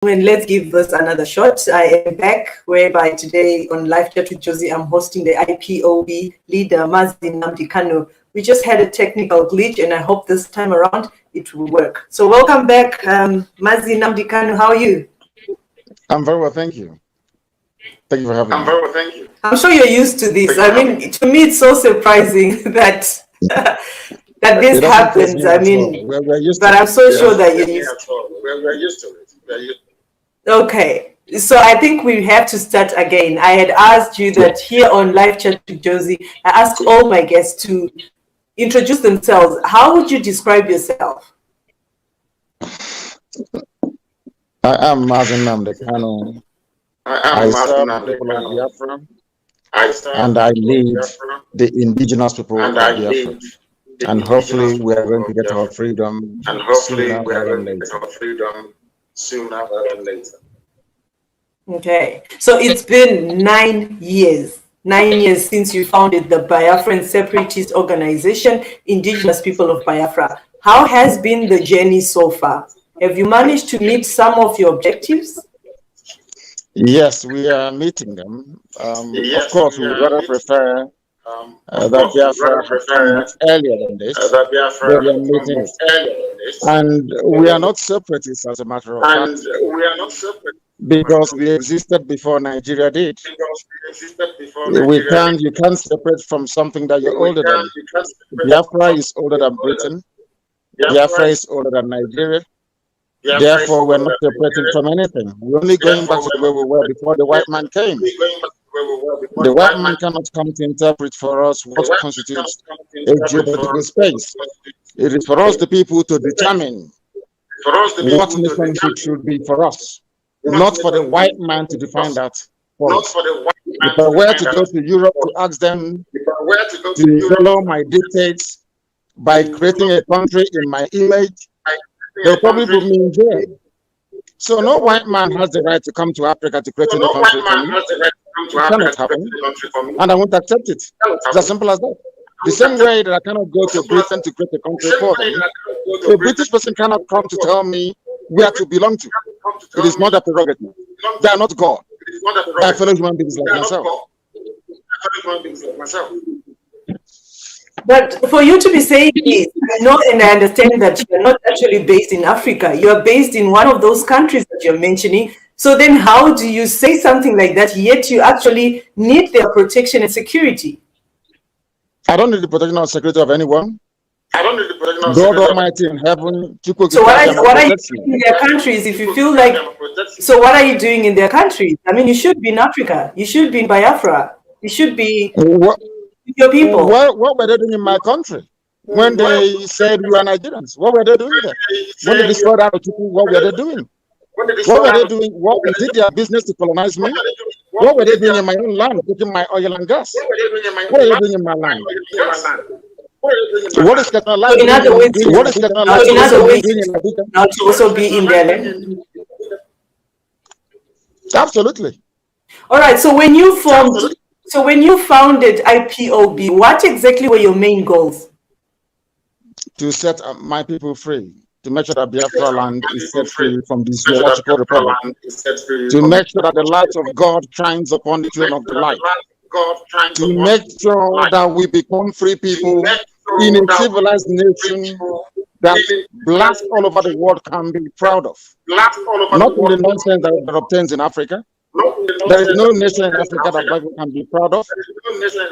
And let's give this another shot. I am back, whereby today on Live Chat with Josie, I'm hosting the IPOB leader, Mazi Nnamdi Kanu. We just had a technical glitch, and I hope this time around it will work. So welcome back, Mazi Nnamdi Kanu. How are you? I'm very well, thank you. Thank you for having me. I'm very well, thank you. I'm sure you're used to this. I mean, to me, it's so surprising that that this happens. I mean, but I'm so sure that you're used to it. We're used to it. Okay, so I think we have to start again. I had asked you that here on Live Chat with Josie, I asked all my guests to introduce themselves. How would you describe yourself? I am Mazi Nnamdi Kanu. I serve the people of Biafra, and I lead the indigenous people of Biafra. And hopefully we are going to get our freedom sooner than later. Okay, so it's been 9 years. 9 years since you founded the Biafran Separatist Organization, Indigenous People of Biafra. How has been the journey so far? Have you managed to meet some of your objectives? Yes, we are meeting them. Of course, we would rather prefer that Biafra had come much earlier than this. We are meeting it. And we are not separatists, as a matter of fact, because we existed before Nigeria did. You can't separate from something that you're older than. Biafra is older than Britain. Biafra is older than Nigeria. Therefore, we're not separating from anything. We're only going back to where we were before the white man came. The white man cannot come to interpret for us what constitutes a geopolitical space. It is for us, the people, to determine what nationhood should be for us, not for the white man to define that for us. If I were to go to Europe to ask them to follow my dictates by creating a country in my image, they'll probably put me in jail. So no white man has the right to come to Africa to create a country for me. It cannot happen, and I won't accept it. It's as simple as that. The same way that I cannot go to Britain to create a country for them, a British person cannot come to tell me where to belong to. It is not a prerogative. They are not God. They are fellow human beings like myself. But for you to be saying this, I know and I understand that you're not actually based in Africa. You're based in one of those countries that you're mentioning. So then how do you say something like that, yet you actually need their protection and security? I don't need the protection or security of anyone. I don't need the protection of God Almighty in heaven. So what are you doing in their countries if you feel like... So what are you doing in their countries? I mean, you should be in Africa. You should be in Biafra. You should be... your people. What were they doing in my country when they said we are Nigerians? What were they doing there? When they destroyed our people, what were they doing? What were they doing? What was it their business to colonize me? What were they doing in my own land, taking my oil and gas? What are they doing in my land? What is Katana like? In other words, not to also be in their land. Absolutely. All right. So when you founded IPOB, what exactly were your main goals? To set my people free, to make sure that Biafra land is set free from this geological republic, to make sure that the light of God shines upon the throne of the light, to make sure that we become free people in a civilized nation that blacks all over the world can be proud of. Not in the nonsense that obtains in Africa. There is no nation in Africa that Bible can be proud of,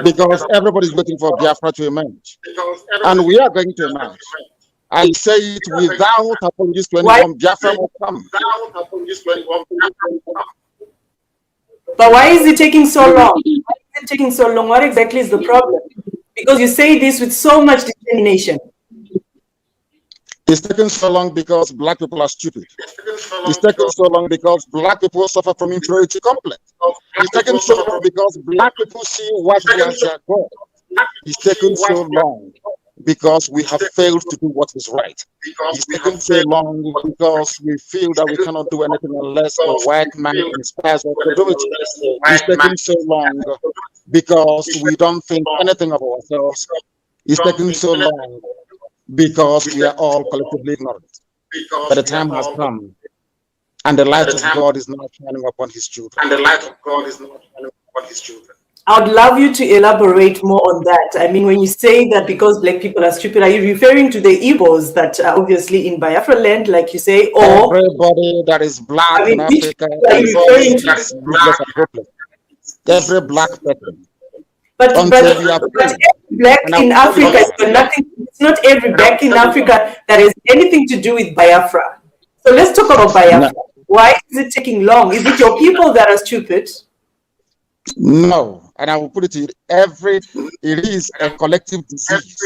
because everybody is waiting for Biafra to emerge. And we are going to emerge. I say it without apologies to anyone. Biafra will come. But why is it taking so long? Why is it taking so long? What exactly is the problem? Because you say this with so much determination. It's taken so long because black people are stupid. It's taken so long because black people suffer from inferiority complex. It's taken so long because black people see what we are their God. It's taken so long because we have failed to do what is right. It's taken so long because we feel that we cannot do anything unless a white man inspires us to do it. It's taken so long because we don't think anything of ourselves. It's taken so long because we are all collectively ignorant. But the time has come and the light of God is not shining upon his children. And the light of God is not shining upon his children. I would love you to elaborate more on that. I mean, when you say that because black people are stupid, are you referring to the Igbos that are obviously in Biafra land, like you say, or everybody that is black in Africa is every black person? But black in Africa is nothing. It's not every black in Africa that has anything to do with Biafra. So let's talk about Biafra. No. Why is it taking long? Is it your people that are stupid? No, and I will put it to you, it is a collective disease.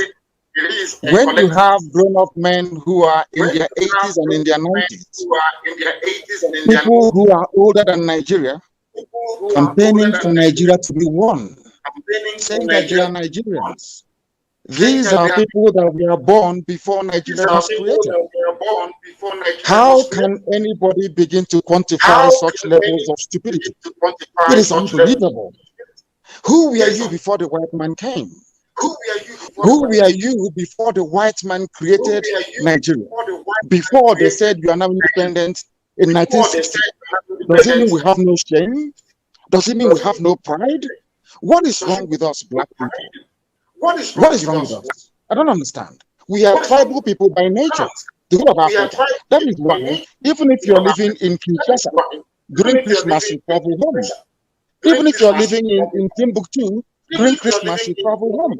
When you have grown-up men who are in their 80s and in their 90s, people who are older than Nigeria, campaigning for Nigeria to be one, saying that they are Nigerians. These are people that were born before Nigeria was created. How can anybody begin to quantify such levels of stupidity? It is unbelievable. Who were you before the white man came? Who were you before the white man created Nigeria? Before they said you are now independent in 1960. Does it mean we have no shame? Does it mean we have no pride? What is wrong with us black people? What is wrong with us? I don't understand. We are tribal people by nature. The whole of Africa. That is why, even if you're living in Kinshasa, during Christmas you travel home. Even if you're living in Timbuktu, during Christmas you travel home.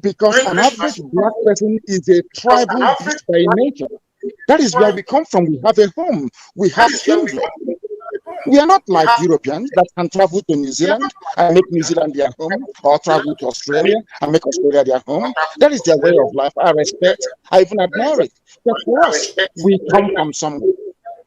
Because an average black person is a tribal beast by nature. That is where we come from. We have a home. We have kindred. We are not like Europeans that can travel to New Zealand and make New Zealand their home, or travel to Australia and make Australia their home. That is their way of life. I respect, I even admire it. But for us, we come from somewhere.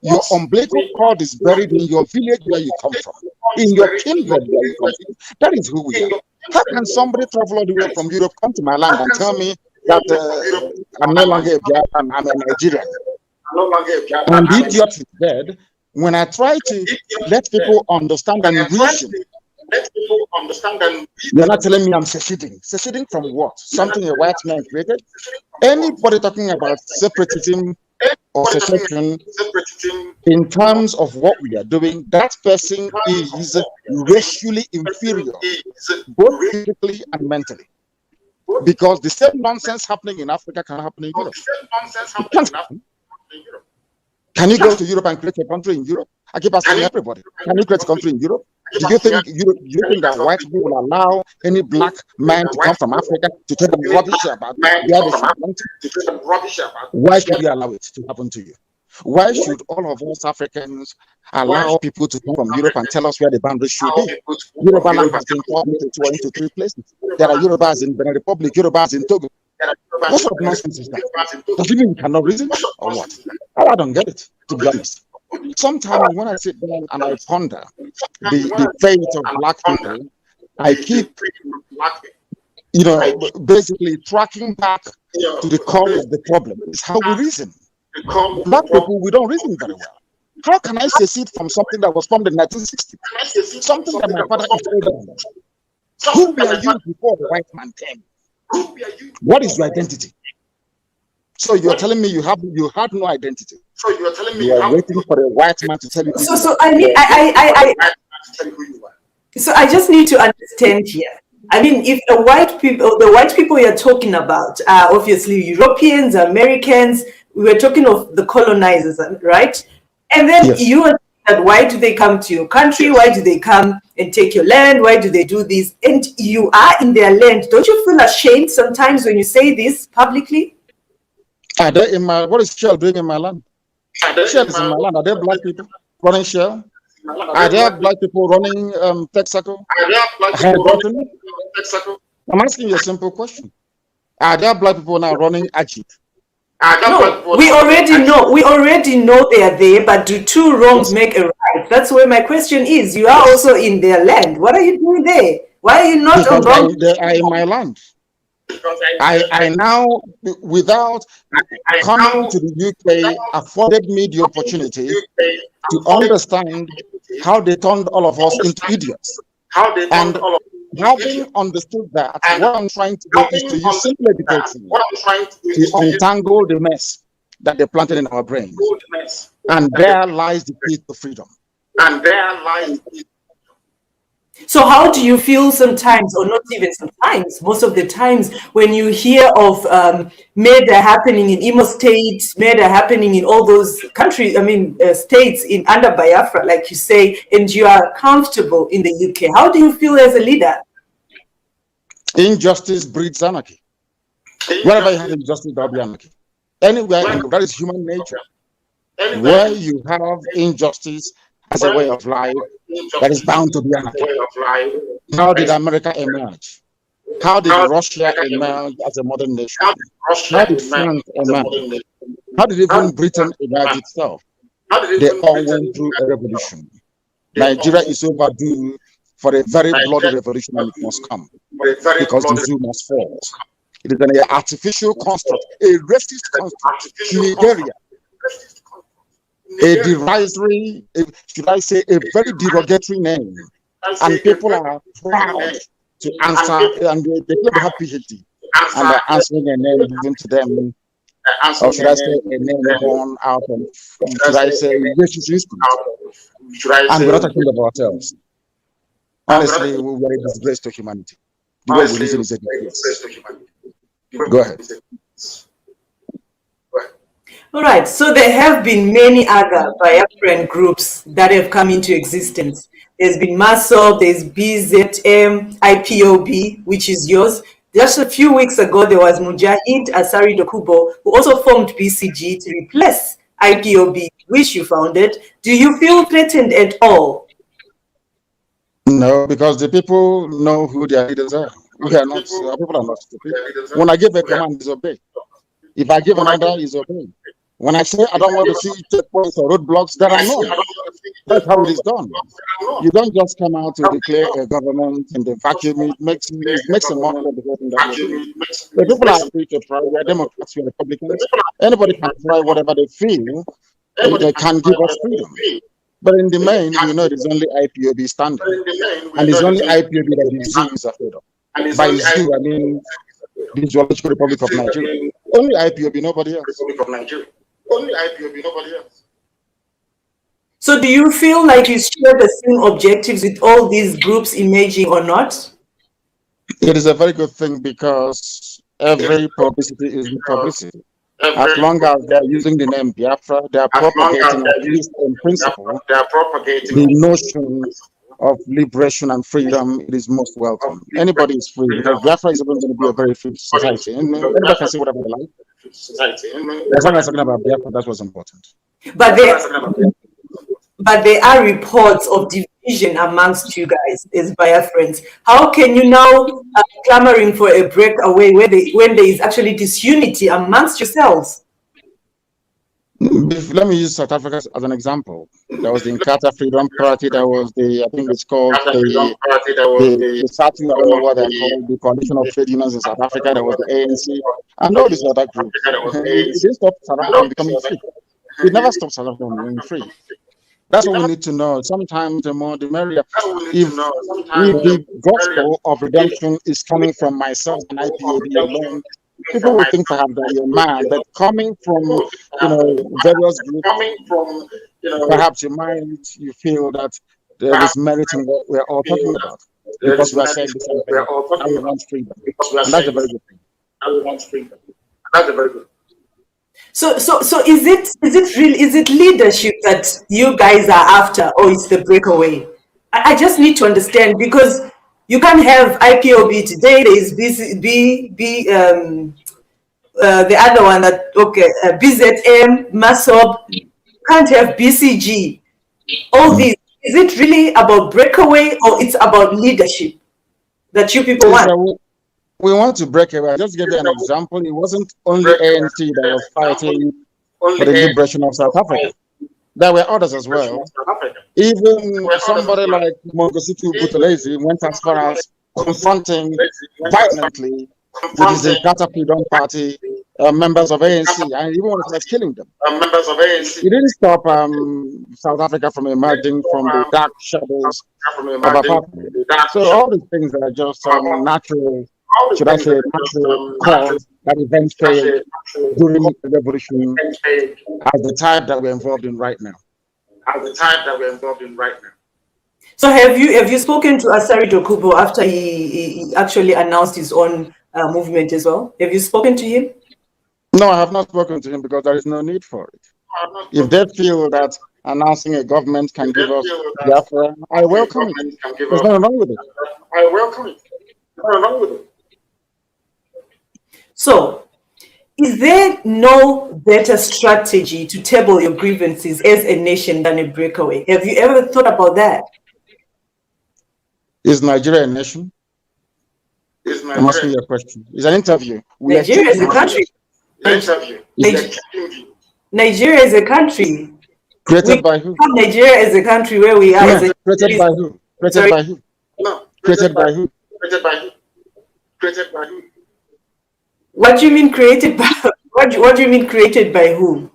Your umbilical cord is buried in your village where you come from, in your kindred where you come from. That is who we are. How can somebody travel all the way from Europe, come to my land and tell me that I'm no longer a Biafran, I'm a Nigerian? And the idiot is dead. When I try to let people understand and reason, you're not telling me I'm seceding. Seceding from what? Something a white man created? Anybody talking about separatism or secession in terms of what we are doing, that person is racially inferior, both physically and mentally. Because the same nonsense happening in Africa can happen in Europe. It can't happen. Can you go to Europe and create a country in Europe? I keep asking everybody. Can you create a country in Europe? Do you think that white people will allow any black man to come from Africa to tell them rubbish about where they should want to? Why should we allow it to happen to you? Why should all of us Africans allow people to come from Europe and tell us where the boundaries should be? Yoruba land has been torn into 3 places. There are Yorubas in Benin Republic, Yorubas in Togo. What sort of nonsense is that? Does it mean we cannot reason or what? I don't get it, to be honest. Sometimes when I sit down and I ponder the fate of black people, I keep, basically tracking back to the core of the problem. It's how we reason. Black people, we don't reason very well. How can I secede from something that was formed in 1960? Something that my father is older than. Who were you before the white man came? What is your identity? So you're telling me you had no identity. So you're telling me you are waiting for a white man to tell you. So I mean, So I just need to understand here. I mean, if the white people you're talking about are obviously Europeans, Americans, we were talking of the colonizers, right? And then yes. You are that why do they come to your country? Why do they come and take your land? Why do they do this? And you are in their land. Don't you feel ashamed sometimes when you say this publicly? Are they in my, what is Shell doing in my land? Shell is in my land. Are there black people running Shell? Are there black people running Texaco? I'm asking you a simple question. Are there black people now running Ajit? No, we already know they are there, but do 2 wrongs make a right? That's where my question is. You are also in their land. What are you doing there? Why are you not on wrong? They are in my land. I now, without coming to the UK, afforded me the opportunity to understand how they turned all of us into idiots. And having understood that, what I'm trying to do is to use simple education to untangle the mess. that they planted in our brains. And there lies the key to freedom. And there lies the key. So how do you feel sometimes, or not even sometimes, most of the times, when you hear of murder happening in Imo State, murder happening in all those countries, states in under Biafra, like you say, and you are comfortable in the UK? How do you feel as a leader? Injustice breeds anarchy. Wherever you have injustice, there will be anarchy. Anywhere, that is human nature. Where you have injustice as a way of life, that is bound to be anarchy. How did America emerge? How did Russia emerge as a modern nation? How did France emerge? How did even Britain emerge itself? They all went through a revolution. Nigeria is overdue for a very bloody revolution, and it must come because the zoo must fall. It is an artificial construct, a racist construct. Nigeria, a derisory, should I say, a very derogatory name, and people are proud to answer, and they claim they have PhD, and they're answering a name given to them, or should I say, a name born out of, should I say, racist instinct, and we're not talking about ourselves. Honestly, we are a disgrace to humanity. The way we listen is a disgrace. Go ahead. All right, so there have been many other Biafran groups that have come into existence. There's been MASOB, there's BZM, IPOB, which is yours. Just a few weeks ago, there was Mujahid Asari Dokubo, who also formed BCG to replace IPOB, which you founded. Do you feel threatened at all? No, because the people know who their leaders are. We are not, people are not stupid. When I give a command, disobey. If I give an order, is obey. When I say I don't want to see checkpoints or roadblocks, there are none. That's how it is done. You don't just come out to declare a government in the vacuum. It makes a model of the person that way. The people are free to try. We are Democrats, we are Republicans. Anybody can try whatever they feel. They can give us freedom. But in the main, you know, it is only IPOB standing. And it's only IPOB that the zoo is afraid of. By zoo, I mean the Zoological Republic of Nigeria. Only IPOB, nobody else. Only IPOB, nobody else. So do you feel like you share the same objectives with all these groups emerging or not? It is a very good thing because every publicity is publicity. As long as they are using the name Biafra, they are propagating, at least in principle, the notion of liberation and freedom. It is most welcome. Anybody is free because Biafra is going to be a very free society. And everybody can say whatever they like. As long as talking about Biafra, that's what's important. But there are reports of division amongst you guys as Biafrans. How can you now clamoring for a breakaway when there is actually disunity amongst yourselves? Let me use South Africa as an example. There was the Inkatha Freedom Party. There was the, I think it's called the SATU, I don't know what they're called, the Coalition of Trade Unions in South Africa. There was the ANC, and all these other groups. It didn't stop South Africa from becoming free. It never stopped South Africa from becoming free. That's what we need to know. Sometimes the more the merrier. If the gospel of redemption is coming from myself and IPOB alone, people will think perhaps that you're mad. But coming from various groups, perhaps you feel that there is merit in what we're all talking about because we are saying the same thing. And we want freedom, and that's a very good thing. And we want freedom. That's a very good thing. So is it leadership that you guys are after, or is the breakaway? I just need to understand, because you can't have IPOB today. There is the other one that BZM, MASOB. You can't have BCG. All these. Is it really about breakaway, or it's about leadership that you people want? We want to break away. I'll just give you an example. It wasn't only ANC that was fighting for the liberation of South Africa. There were others as well. Even somebody like Mongositu Buthelezi went as far as confronting violently with the Inkatha Freedom Party members of ANC, and even wanted to killing them. It didn't stop South Africa from emerging from the dark shadows of apartheid. So all these things are just natural should I say, natural cause that events failed during the revolution as the type that we're involved in right now. So have you spoken to Asari Dokubo after he actually announced his own movement as well? Have you spoken to him? No, I have not spoken to him because there is no need for it. If they feel that announcing a government can give us Biafra, I welcome it. There's nothing wrong with it. I welcome it. There's nothing wrong with it. So, is there no better strategy to table your grievances as a nation than a breakaway? Have you ever thought about that? Is Nigeria a nation? I'm asking you a question. It's an interview. Nigeria is a country. Nigeria is a country. Created by who? Nigeria is a country where we are. Created by who? Created by who? No. Created by who? Created by who? Created by who? What do you mean created by? What do you mean created by who?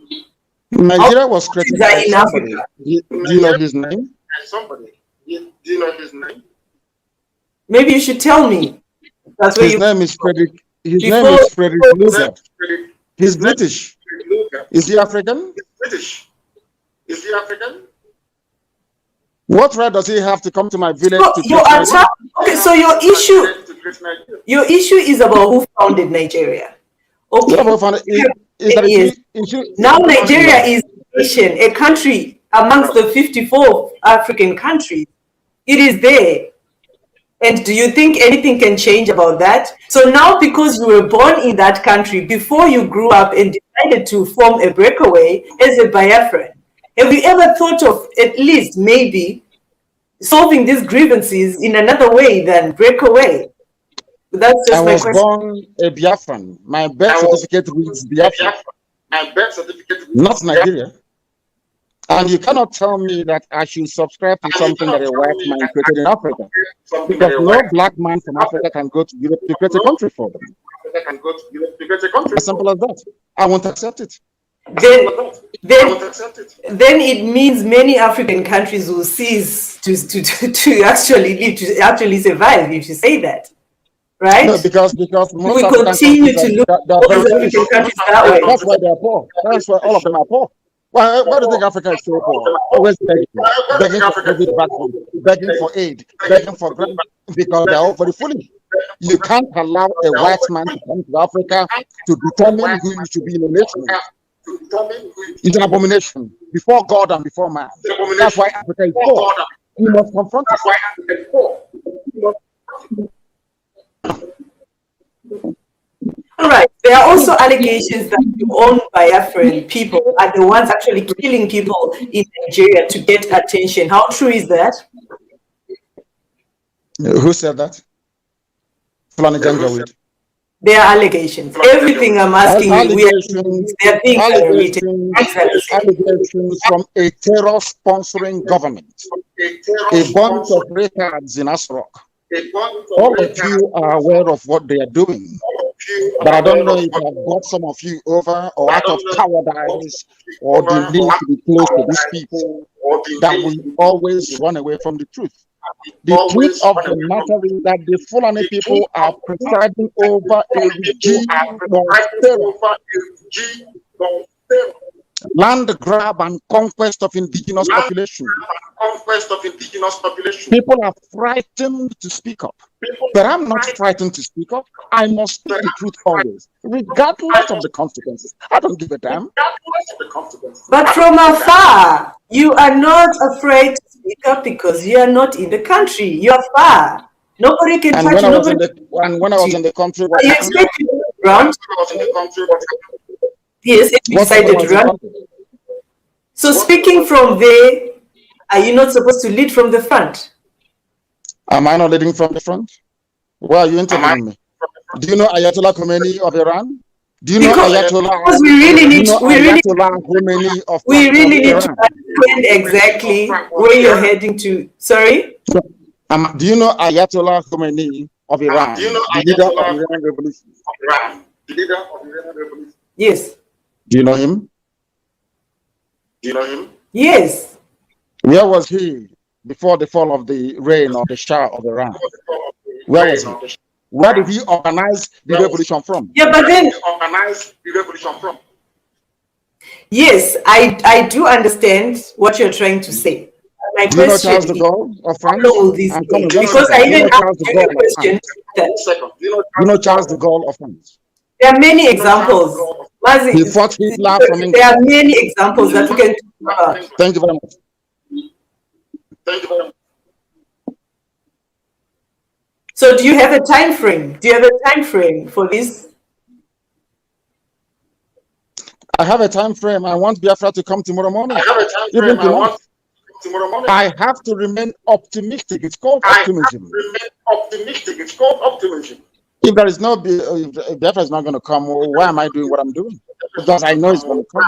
Nigeria was created by in somebody. Africa. Do you know his name? Somebody. Do you know his name? Maybe you should tell me. That's where his name is Frederick. His Before- name is Frederick Luger. He's Frederick British. Luger. Is he African? British. Is he African? What right does he have to come to my village So to your take my attack. Okay, so your issue is about who founded Nigeria. Okay. Now Nigeria is a nation, a country amongst the 54 African countries. It is there. And do you think anything can change about that? So now, because you were born in that country before you grew up and decided to form a breakaway as a Biafran, have you ever thought of at least maybe solving these grievances in another way than breakaway? That's just I my was question. born a Biafran. My birth certificate reads Biafra, My birth certificate. not Nigeria. And you cannot tell me that I should subscribe to something that a white man created in Africa. Because no black man from Africa can go to Europe to create a country for them. As simple as that. I won't accept it. Then it means many African countries will cease to actually survive if you say that, right? No, because most we African continue countries to look are at very African foolish. countries that way. That's why they're poor. That's why all of them are poor. Why do you think Africa is so poor? Always begging for COVID vaccine, begging for aid, begging for grant, because they're all very foolish. You can't allow a white man to come to Africa to determine who you should be in a nation. It's an abomination before God and before man. That's why Africa is poor. You must confront it. All right. There are also allegations that your own Biafran people are the ones actually killing people in Nigeria to get attention. How true is that? Who said that? Fulani Janjaweed. There are allegations. Everything I'm asking you, there are things that are written. Allegations from a terror-sponsoring government. A bunch of retards in Asrock. All of you are aware of what they are doing. But I don't know if I've got some of you over or out of cowardice or the need to be close to these people that will always run away from the truth. The truth of the matter is that the Fulani people are presiding over a regime of terror. Land grab and conquest of indigenous population. People are frightened to speak up. But I'm not frightened to speak up. I must speak the truth always, regardless of the consequences. I don't give a damn. But from afar, you are not afraid to speak up because you are not in the country. You are far. Nobody can touch you. And when I was in the country, you expect to go around? Yes, if you decided to run. So speaking from there, are you not supposed to lead from the front? Am I not leading from the front? Why are you interviewing me? Do you know Ayatollah Khomeini of Iran? Do you know Ayatollah? Because we really need to understand exactly where you're heading to. Sorry? Do you know Ayatollah Khomeini of Iran? The leader of the Iranian Revolution? Yes. Do you know him? Yes. Where was he before the fall of the reign of the Shah of Iran? Where was he? Where did he organize the revolution from? Yeah, but then yes, I do understand what you're trying to say. My Do you know question Charles de is, Gaulle of how France? long will this I'm take? coming. Because I Do you even know asked Charles de you a Gaulle of question. France? You know Charles de Gaulle of France? There are many examples. Mazi, He fought Hitler from England. there are many examples that we can talk about. Thank you very much. So do you have a time frame? Do you have a time frame for this? I have a time frame. I want Biafra to come tomorrow morning. Even tonight. I have to remain optimistic. It's called optimism. If there is no, if Biafra is not going to come, why am I doing what I'm doing? Because I know it's going to come.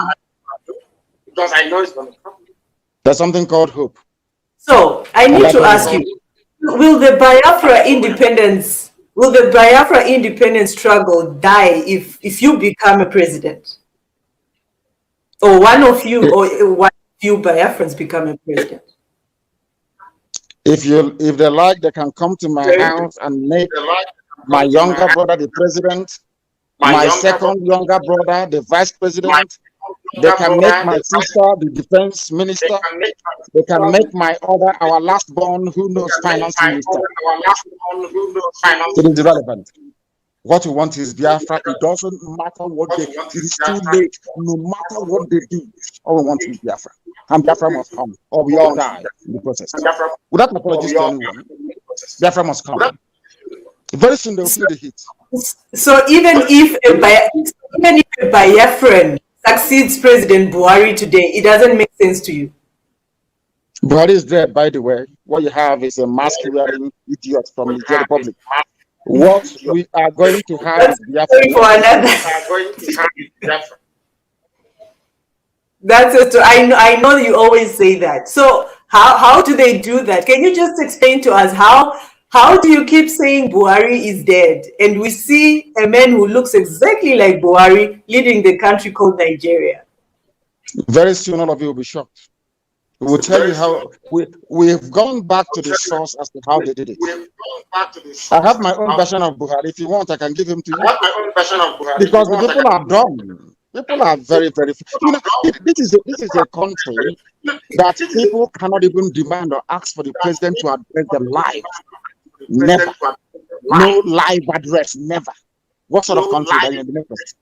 There's something called hope. So I need to ask you, will the Biafra independence struggle die if you become a president? Or one of you Biafrans become a president? If they like, they can come to my house and make my younger brother the president, my second younger brother the vice president. They can make my sister the defense minister. They can make our last born who knows finance minister. It is irrelevant. What we want is Biafra. It doesn't matter what they do. It is too late. No matter what they do, all we want is Biafra. And Biafra must come, or we all die in the process. Without apologies to anyone, Biafra must come. Very soon they will feel the heat. So even if a Biafran succeeds President Buhari today, it doesn't make sense to you? Buhari is dead, by the way. What you have is a mask-wearing idiot from the Niger Republic. What we are going to have is Biafra. That's it. I know you always say that. So how do they do that? Can you just explain to us how do you keep saying Buhari is dead, and we see a man who looks exactly like Buhari leading the country called Nigeria? Very soon, all of you will be shocked. We will tell you how we've gone back to the source as to how they did it. I have my own version of Buhari. If you want, I can give him to you. Because the people are dumb. People are very, very. You know, this is a country that people cannot even demand or ask for the president to address them live. Never. No live address. Never. What sort of country are you in the next?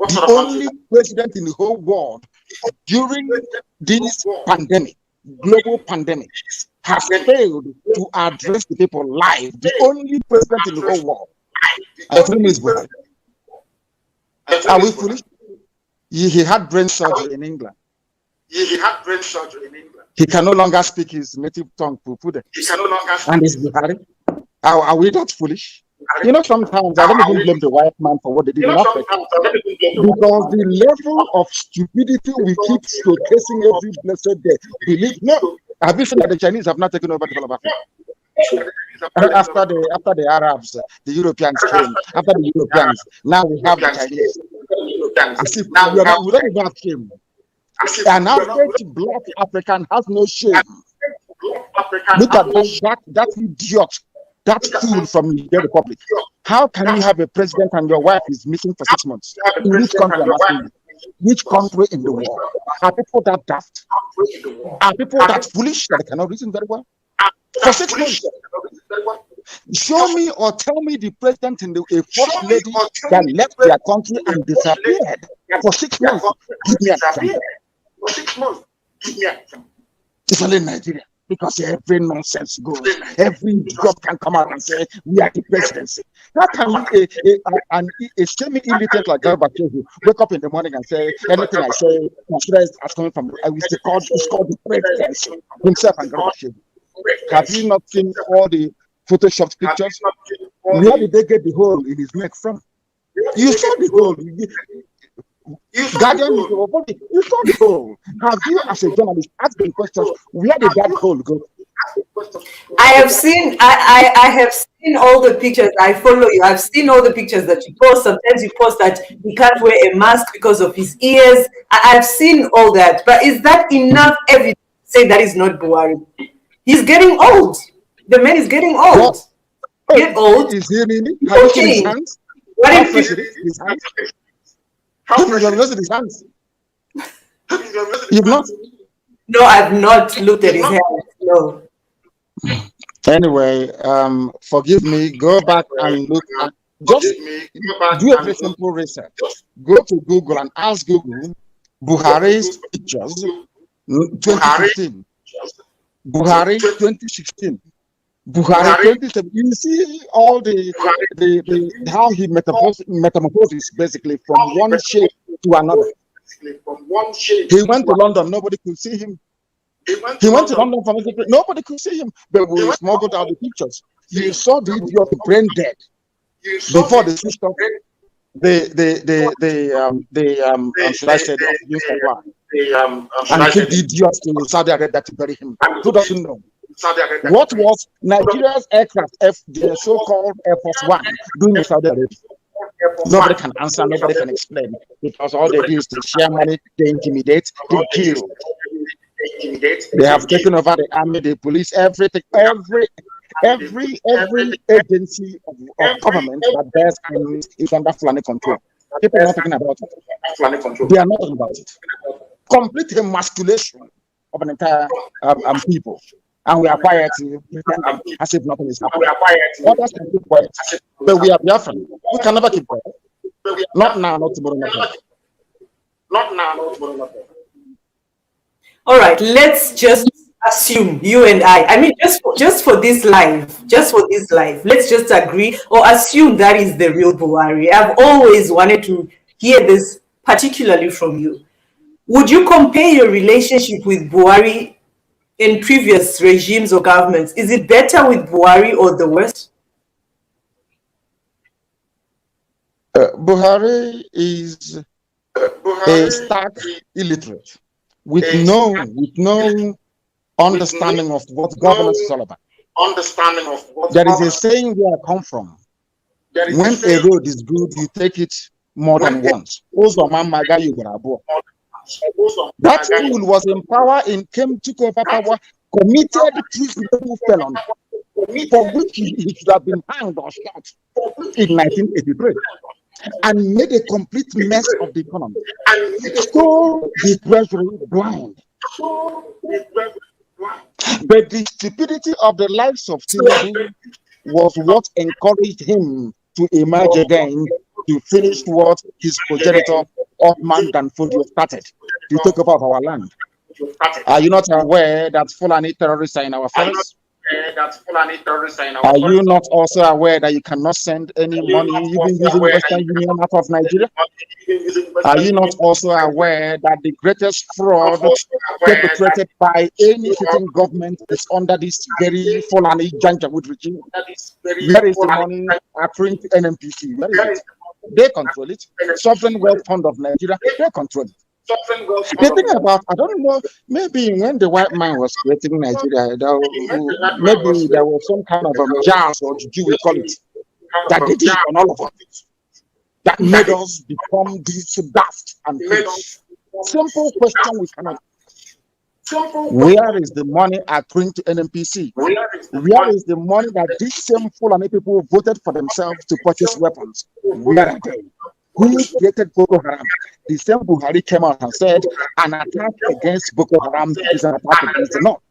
The only president in the whole world during this pandemic, global pandemic, has failed to address the people live. The only president in the whole world. I think is Buhari. Are we foolish? He had brain surgery in England. He can no longer speak his native tongue, Pupude. And it's Buhari. Are we that foolish? You know, sometimes I don't even blame the white man for what they did in Africa. Because the level of stupidity we keep showcasing every blessed day. Believe me, have you seen that the Chinese have not taken over the whole of Africa? After the Arabs, the Europeans came. After the Europeans, now we have the Chinese. As if we don't even have shame. An average black African has no shame. Look at that idiot. That fool from the Republic. How can you have a president and your wife is missing for 6 months? In which country I'm asking you? Which country in the world? Are people that daft? Are people that foolish that they cannot reason very well? For 6 months. Show me or tell me the president and a first lady that left their country and disappeared for 6 months. Give me a example. It's only Nigeria. Because every nonsense goes, every job can come out and say, we are the presidency. How can a semi-illiterate like Garbachev wake up in the morning and say, anything I say, is coming from, it's called the presidency, himself and Garbachev. Have you not seen all the photoshopped pictures? Where did they get the hole in his neck from? You saw the hole. Guardian, you saw the hole. Have you, as a journalist, asked them questions? Where did that hole go? I have seen. I have seen all the pictures. I follow you. I've seen all the pictures that you post. Sometimes you post that he can't wear a mask because of his ears. I've seen all that. But is that enough evidence to say that is not Buhari? He's getting old. The man is getting old. get old, is he really? Have you seen his hands? What How if fresh you, it is? His hands? Have you looked at his hands? You've not? No, I've not looked at his hands. No. Anyway, forgive me. Go back and look at, just do a very simple research. Go to Google and ask Google Buhari's pictures 2015, Buhari 2016, Buhari 2017. You see all the how he metamorphoses basically from one shape to another. He went to London, nobody could see him. He went to London for music, nobody could see him, but we smuggled out the pictures. You saw the idiot brain dead before they switched off should I say the news supply and took the idiots to Saudi Arabia to bury him. Who doesn't know? What was Nigeria's aircraft, the so-called Air Force One, doing in Saudi Arabia? Nobody can answer, nobody can explain, because all they do is to share money, they intimidate, they kill. They have taken over the army, the police, everything, every agency of government that bears arms is under Fulani control. People are not talking about it. They are not talking about it. Complete emasculation of an entire people. And we are quiet to pretend as if nothing is happening. Others can keep quiet. But we are Biafran. We can never keep quiet. Not now, not tomorrow, not tomorrow. Not now, not tomorrow, not tomorrow. All right, let's just assume, you and I mean, just for this live, let's just agree or assume that is the real Buhari. I've always wanted to hear this, particularly from you. Would you compare your relationship with Buhari in previous regimes or governments? Is it better with Buhari or the worst? Buhari is a stark illiterate with no understanding of what governance is all about. There is a saying where I come from. When a road is good, you take it more than once. That fool was in power, took over power, committed treasonable felony for which he should have been hanged or shot in 1983, and made a complete mess of the economy. Stole the treasury blind. But the stupidity of the lives of Tinubu was what encouraged him to emerge again to finish what his progenitor Othman Danfodio started, to take over our land. Are you not aware that Fulani terrorists are in our forests? Are you not also aware that you cannot send any money even using Western Union out of Nigeria? Are you not also aware that the greatest fraud perpetrated by any sitting government is under this very Fulani Janjaweed regime? Where is the money accruing to NNPC? Where is it? They control it. Sovereign Wealth Fund of Nigeria, they control it. The thing about, I don't know, maybe when the white man was creating Nigeria, maybe there was some kind of jazz or juju, we call it, that they did on all of us, that made us become this daft and foolish. Simple question we cannot. Where is the money accruing to NNPC? Where is the money that these same Fulani people voted for themselves to purchase weapons? Where are they? Who created Boko Haram? The same Buhari came out and said an attack against Boko Haram is an attack against the North.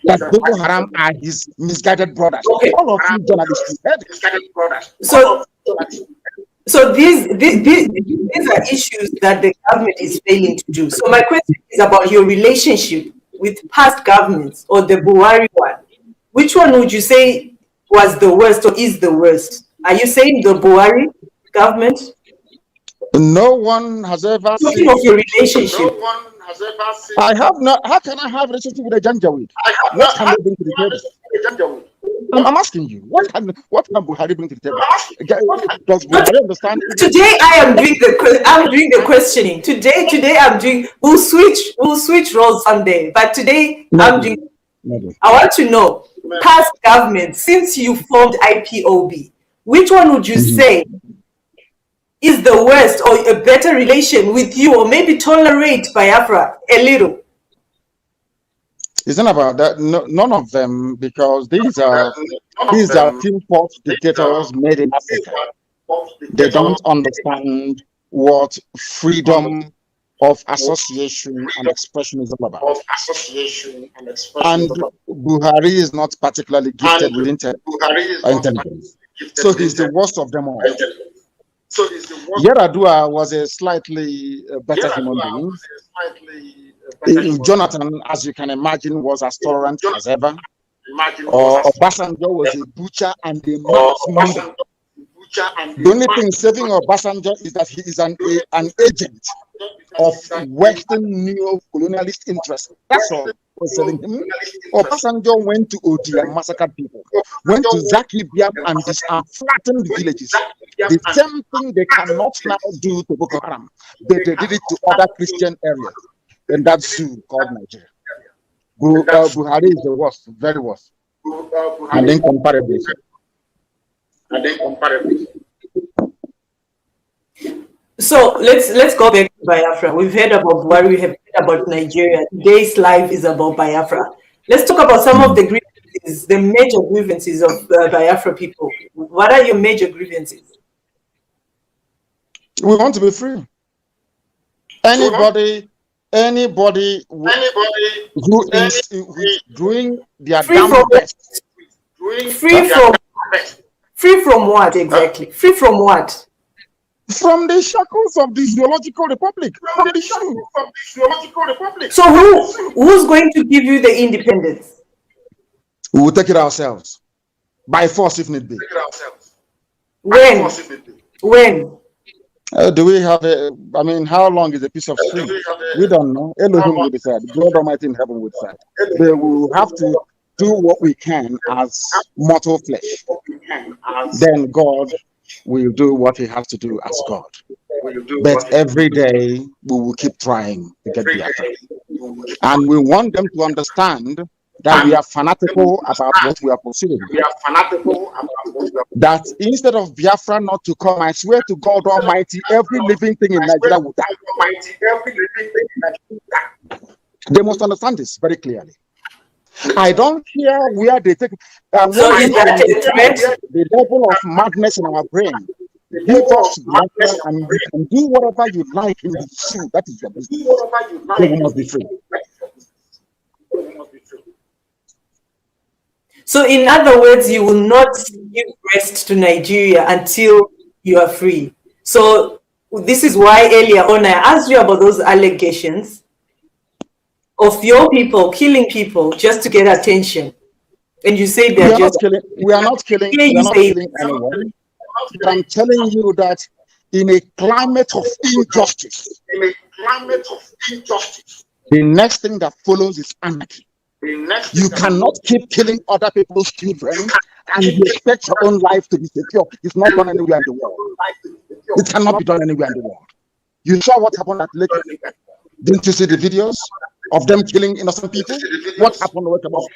That Boko Haram are his misguided brothers. All of you journalists, So these are issues that the government is failing to do. So my question is about your relationship with past governments or the Buhari one. Which one would you say was the worst or is the worst? Are you saying the Buhari government? No one has ever Talking of your relationship. No one has ever seen. I have not. How can I have a relationship with a Janjaweed? What can they bring to the table? I'm asking you. What can Buhari bring to the table? Does Buhari understand? Today I'm doing the questioning. Today I'm doing. We'll switch roles someday. But today I'm doing. I want to know past government since you formed IPOB. Which one would you say is the worst or a better relation with you, or maybe tolerate Biafra a little? It's not about that. No, none of them, because these are import dictators made in Africa. They don't understand what freedom of association and expression is all about. And Buhari is not particularly gifted with intelligence. So he's the worst of them all. Yar'Adua was a slightly better human being. Jonathan, as you can imagine, was as tolerant as ever. Obasanjo was a butcher and a mass murderer. The only thing saving Obasanjo is that he is an agent of Western neo-colonialist interests. That's all was saving him. Obasanjo went to Odi and massacred people, went to Zaki Biam and flattened villages. The same thing they cannot now do to Boko Haram, but they did it to other Christian areas in that zoo called Nigeria. Buhari is the worst, very worst, and incomparable. So let's go back to Biafra. We've heard about Buhari, we have heard about Nigeria. Today's live is about Biafra. Let's talk about some of the grievances, the major grievances of Biafra people. What are your major grievances? We want to be free. Anybody who is doing their damn best. Free from what exactly? Free from what? From the shackles of the Zoological Republic. So who's going to give you the independence? We will take it ourselves. By force if need be. When? Do we have how long is a piece of string? We don't know. Elohim will decide. God Almighty in heaven will decide. They will have to do what we can as mortal flesh. Then God will do what he has to do as God. But every day we will keep trying to get Biafra. And we want them to understand that we are fanatical about what we are pursuing. That instead of Biafra not to come, I swear to God Almighty, every living thing in Nigeria will die. They must understand this very clearly. I don't care where they take the level of madness in our brain. Give us Biafra and you can do whatever you like in the zoo. That is your business. They must be free. So in other words, you will not give rest to Nigeria until you are free. So this is why earlier on I asked you about those allegations of your people killing people just to get attention. And you say they're we are not killing anyone. I'm telling you that in a climate of injustice, the next thing that follows is anarchy. You cannot keep killing other people's children and you expect your own life to be secure. It's not done anywhere in the world. It cannot be done anywhere in the world. You saw what happened at Lake. Didn't you see the videos of them killing innocent people? What happened? What about?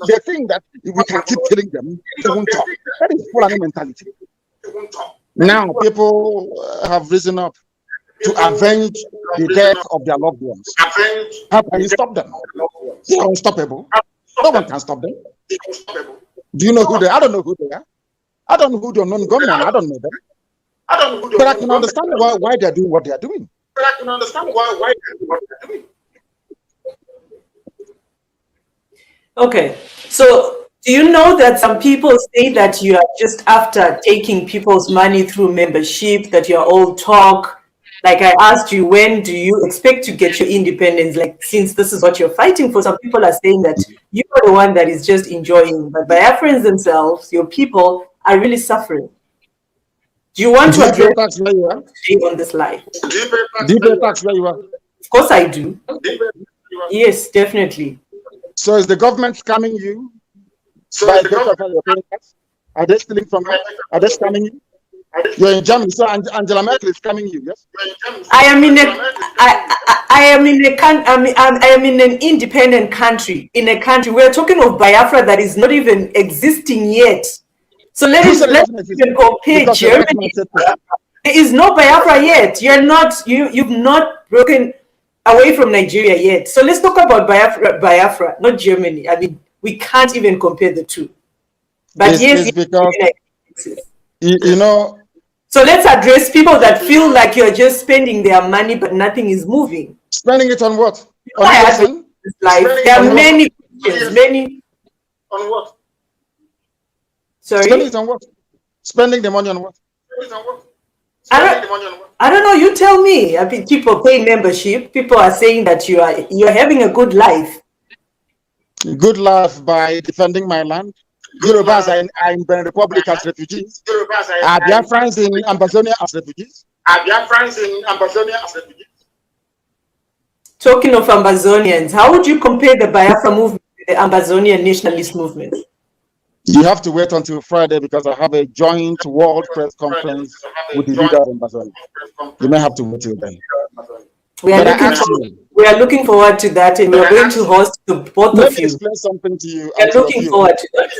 They think that if we can keep killing them, they won't talk. That is Fulani mentality. Now people have risen up to avenge the death of their loved ones. How can you stop them? They are unstoppable. No one can stop them. Do you know who they are? I don't know who they are. I don't know who they're non-government. I don't know them. But I can understand why they're doing what they are doing. Okay. So do you know that some people say that you are just after taking people's money through membership, that you're all talk? Like I asked you, when do you expect to get your independence? Like, since this is what you're fighting for, some people are saying that you're the one that is just enjoying, but Biafrans themselves, your people, are really suffering. Do you want to address on this live? Do you pay tax where you are? Of course I do. Yes, definitely. So is the government scamming you? Are they stealing from you? Are they scamming you? You're in Germany, so Angela Merkel is scamming you, yes? I am in an independent country. In a country we're talking of Biafra that is not even existing yet. So let's compare Germany. There is no Biafra yet. You've not broken away from Nigeria yet. So let's talk about Biafra, not Germany. I mean, we can't even compare the two. But it's because, you know. So let's address people that feel like you're just spending their money, but nothing is moving. Spending it on what? On life. There are many questions, many. On what? Sorry? Spending it on what? Spending the money on what? I don't know. You tell me. I mean, people pay membership. People are saying that you're having a good life. Good life by defending my land. Yorubas are in Benin Republic as refugees. Are Biafrans in Ambazonia as refugees? Talking of Ambazonians, how would you compare the Biafra movement with the Ambazonian nationalist movement? You have to wait until Friday because I have a joint world press conference with the leader of Ambazonia. You may have to wait till then. We are looking forward to that, and we are going to host both of you. Let me explain something to you. We are looking forward to that.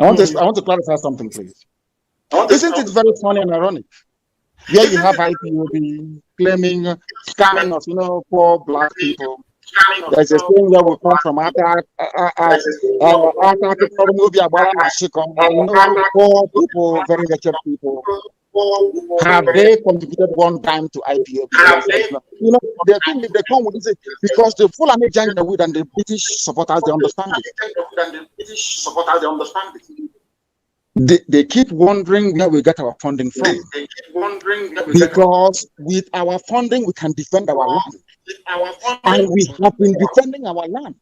I want to clarify something, please. Isn't it very funny and ironic? Here you have IPOB claiming, scamming us, poor black people. There's a thing where we come from poor people, very wretched people. Have they contributed one dime to IPOB? The thing they come with is because the Fulani Janjaweed and the British supporters, they understand it. They keep wondering where we get our funding from. Because with our funding, we can defend our land. And we have been defending our land.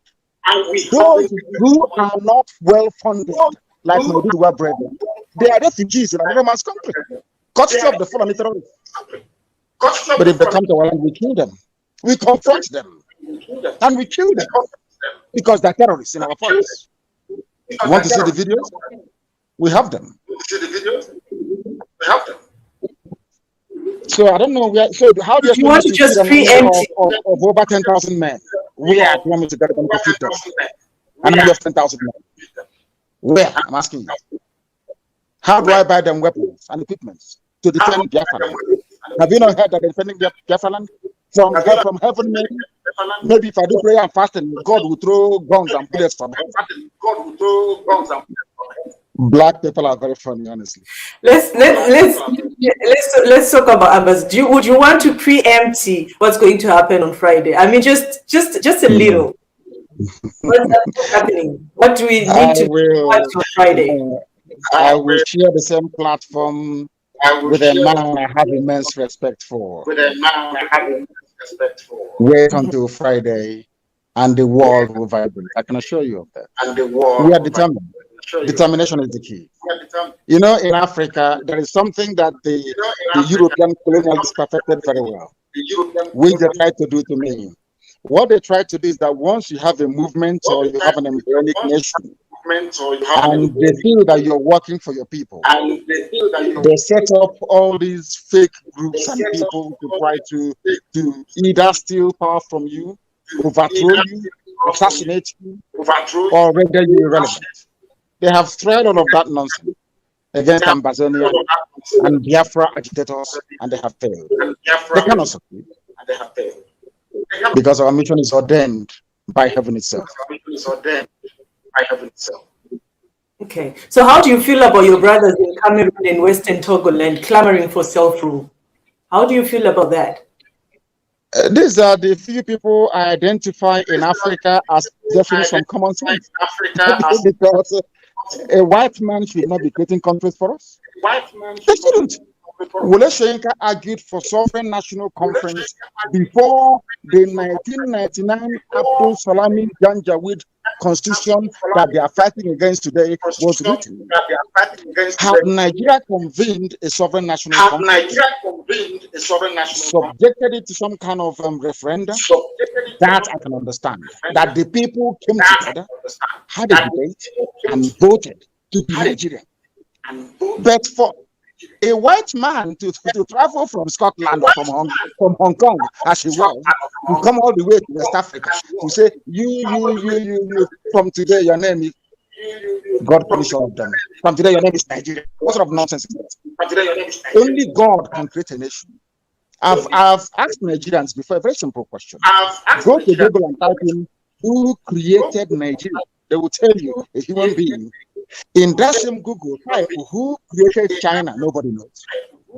Those who are not well funded, like my Duduwa brethren, they are refugees in another man's country. Courtesy of the Fulani terrorists. But if they come to our land, we kill them. We confront them. And we kill them. Because they're terrorists in our forests. You want to see the videos? We have them. So I don't know where. So how do you want to just preempt of over 10,000 men? Where do you want me to get them to feed them? And we have 10,000 men. Where? I'm asking you. How do I buy them weapons and equipment to defend Biafra? Have you not heard that they're defending Biafra land? From heaven, maybe if I do prayer and fasting, God will throw guns and bullets from heaven. Black people are very funny, honestly. Let's talk about Abbas. Would you want to preempt what's going to happen on Friday? I mean, just a little. What's happening? What do we need to watch on Friday? I will share the same platform with a man I have immense respect for. Wait until Friday, and the world will vibrate. I can assure you of that. We are determined. Determination is the key. In Africa, there is something that the European colonialists perfected very well, which they tried to do to me. What they tried to do is that once you have a movement or you have an embryonic nation, and they feel that you're working for your people, they set up all these fake groups and people to try to either steal power from you, overthrow you, assassinate you, or render you irrelevant. They have tried all of that nonsense against Ambazonia and Biafra agitators, and they have failed. They cannot succeed because our mission is ordained by heaven itself. Okay, so how do you feel about your brothers in Cameroon and Western Togoland clamoring for self-rule? How do you feel about that? These are the few people I identify in Africa as definitely some common sense. Because a white man should not be creating countries for us. They shouldn't. Wole Soyinka argued for sovereign national conference before the 1999 Abdul Salami Janjaweed constitution that they are fighting against today was written. Had Nigeria convened a sovereign national conference, subjected it to some kind of referendum, that I can understand. That the people came together, had a debate, and voted to be Nigerian. But for a white man to travel from Scotland or from Hong Kong, as he was, to come all the way to West Africa to say, you, from today your name is, God punish all of them. From today your name is Nigeria. What sort of nonsense is that? Only God can create a nation. I've asked Nigerians before a very simple question. Go to Google and type in who created Nigeria. They will tell you a human being. In that same Google, type who created China. Nobody knows.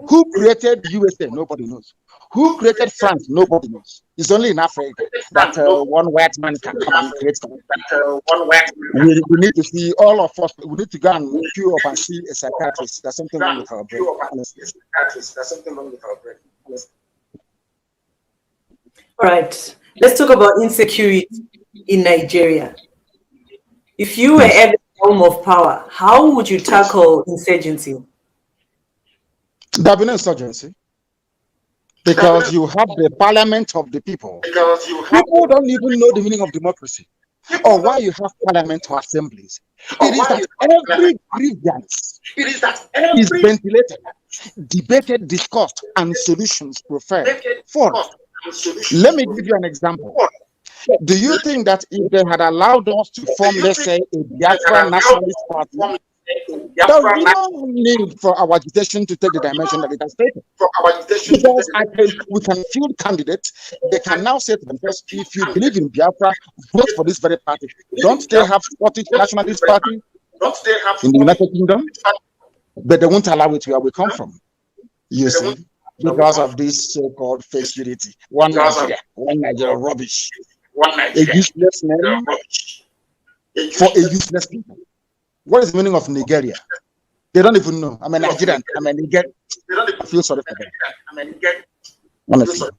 Who created USA? Nobody knows. Who created France? Nobody knows. It's only in Africa that one white man can come and create something. We need to see all of us. We need to go and queue up and see a psychiatrist. There's something wrong with our brain. All right. Let's talk about insecurity in Nigeria. If you were at the helm of power, how would you tackle insurgency? There'll be no insurgency. Because you have the parliament of the people. People don't even know the meaning of democracy or why you have parliament or assemblies. It is that every grievance is ventilated, debated, discussed, and solutions preferred. Fourth, let me give you an example. Do you think that if they had allowed us to form, let's say, a Biafra nationalist party, there would be no need for our agitation to take the dimension that it has taken? Because we can field candidates. They can now say to themselves, if you believe in Biafra, vote for this very party. Don't they have Scottish nationalist party in the United Kingdom? But they won't allow it where we come from. You see, because of this so-called fake unity. One Nigeria rubbish. A useless name for a useless people. What is the meaning of Nigeria? They don't even know. I'm a Nigerian. I'm a Nigerian. I feel sorry for them. Honestly.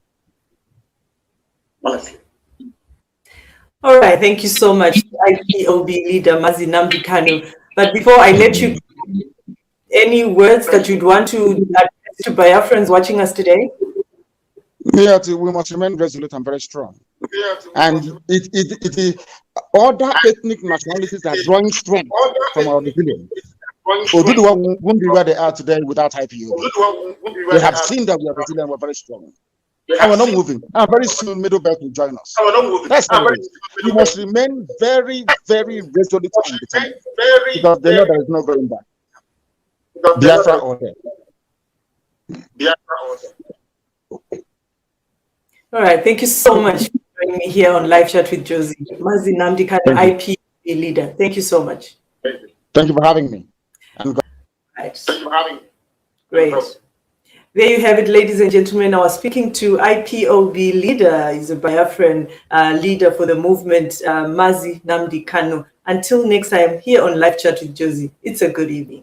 All right. Thank you so much, IPOB leader Mazi Nnamdi Kanu. But before I let you, any words that you'd want to add to Biafrans watching us today? Yeah, we must remain resolute and very strong. And it other ethnic nationalities are drawing strength from our resilience. Oduduwa won't be where they are today without IPOB. They have seen that we are resilient, we're very strong. And we're not moving. And very soon, Middle Belt will join us. That's how it is. We must remain very, very resolute and determined. Because they know there is no going back. Biafra or death. All right. Thank you so much for joining me here on Live Chat with Josie. Mazi Nnamdi Kanu, IPOB leader. Thank you so much. Thank you for having me. Right. Thank you for having me. Great. There you have it, ladies and gentlemen. I was speaking to IPOB leader. He's a Biafran leader for the movement, Mazi Nnamdi Kanu. Until next time, here on Live Chat with Josie. It's a good evening.